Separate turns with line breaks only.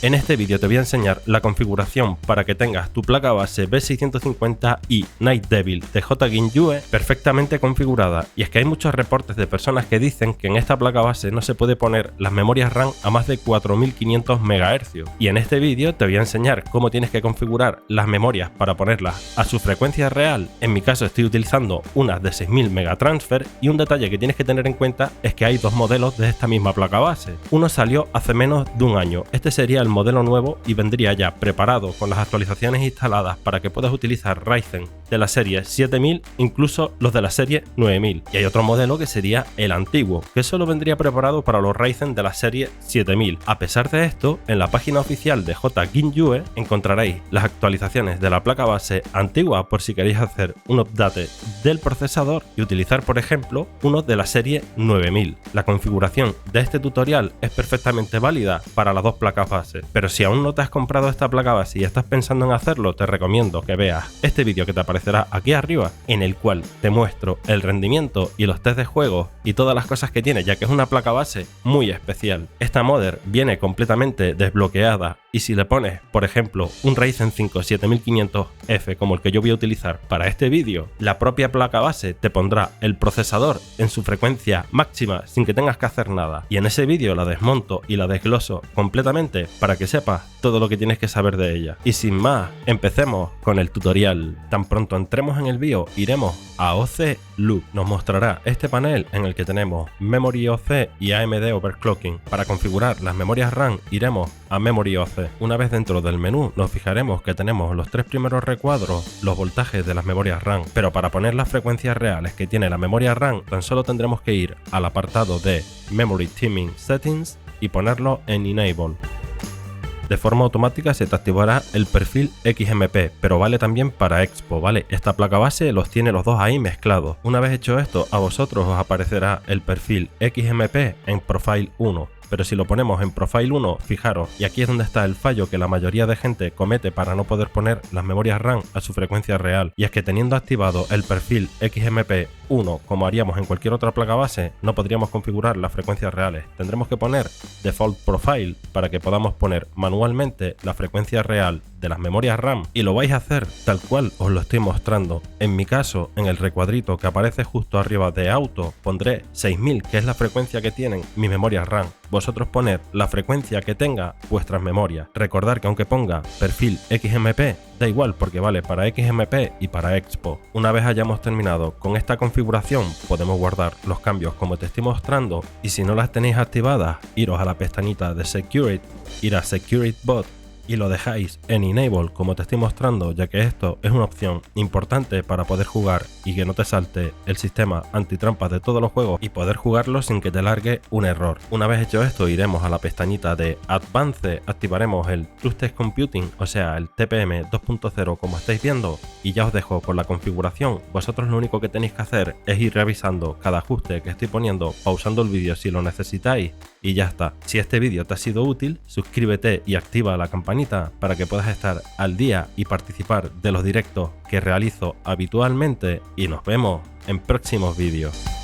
En este vídeo te voy a enseñar la configuración para que tengas tu placa base B650i Night Devil de Jginyue perfectamente configurada. Y es que hay muchos reportes de personas que dicen que en esta placa base no se puede poner las memorias RAM a más de 4500 MHz. Y en este vídeo te voy a enseñar cómo tienes que configurar las memorias para ponerlas a su frecuencia real. En mi caso estoy utilizando unas de 6000 megatransfer, y un detalle que tienes que tener en cuenta es que hay dos modelos de esta misma placa base. Uno salió hace menos de un año, este sería el modelo nuevo y vendría ya preparado con las actualizaciones instaladas para que puedas utilizar Ryzen de la serie 7000, incluso los de la serie 9000. Y hay otro modelo que sería el antiguo, que solo vendría preparado para los Ryzen de la serie 7000. A pesar de esto, en la página oficial de Jginyue encontraréis las actualizaciones de la placa base antigua por si queréis hacer un update del procesador y utilizar, por ejemplo, uno de la serie 9000. La configuración de este tutorial es perfectamente válida para las dos placas base, pero si aún no te has comprado esta placa base y estás pensando en hacerlo, te recomiendo que veas este vídeo que te aparecerá aquí arriba, en el cual te muestro el rendimiento y los test de juegos y todas las cosas que tiene, ya que es una placa base muy especial. Esta mother viene completamente desbloqueada, y si le pones, por ejemplo, un Ryzen 5 7500F como el que yo voy a utilizar para este vídeo, la propia placa base te pondrá el procesador en su frecuencia máxima sin que tengas que hacer nada, y en ese vídeo la desmonto y la desgloso completamente para que sepas todo lo que tienes que saber de ella. Y sin más, empecemos con el tutorial. Tan pronto entremos en el BIOS, iremos a OC Loop. Nos mostrará este panel en el que tenemos Memory OC y AMD Overclocking. Para configurar las memorias RAM iremos a Memory OC. Una vez dentro del menú nos fijaremos que tenemos los tres primeros recuadros, los voltajes de las memorias RAM, pero para poner las frecuencias reales que tiene la memoria RAM tan solo tendremos que ir al apartado de Memory Timing Settings y ponerlo en Enable. De forma automática se te activará el perfil XMP, pero vale también para Expo, ¿vale? Esta placa base los tiene los dos ahí mezclados. Una vez hecho esto, a vosotros os aparecerá el perfil XMP en Profile 1. Pero si lo ponemos en Profile 1, fijaros, y aquí es donde está el fallo que la mayoría de gente comete para no poder poner las memorias RAM a su frecuencia real, y es que teniendo activado el perfil XMP 1 como haríamos en cualquier otra placa base, no podríamos configurar las frecuencias reales. Tendremos que poner Default Profile para que podamos poner manualmente la frecuencia real de las memorias RAM, y lo vais a hacer tal cual os lo estoy mostrando. En mi caso, en el recuadrito que aparece justo arriba de Auto, pondré 6000, que es la frecuencia que tienen mis memorias RAM. Vosotros poned la frecuencia que tenga vuestras memorias. Recordad que aunque ponga perfil XMP, da igual porque vale para XMP y para Expo. Una vez hayamos terminado con esta configuración, podemos guardar los cambios como te estoy mostrando, y si no las tenéis activadas, iros a la pestañita de Security, ir a Security Bot y lo dejáis en Enable como te estoy mostrando, ya que esto es una opción importante para poder jugar y que no te salte el sistema antitrampas de todos los juegos y poder jugarlo sin que te largue un error. Una vez hecho esto, iremos a la pestañita de Advanced, activaremos el Trusted Computing, o sea el TPM 2.0 como estáis viendo, y ya os dejo con la configuración. Vosotros lo único que tenéis que hacer es ir revisando cada ajuste que estoy poniendo, pausando el vídeo si lo necesitáis, y ya está. Si este vídeo te ha sido útil, suscríbete y activa la campanita para que puedas estar al día y participar de los directos que realizo habitualmente, y nos vemos en próximos vídeos.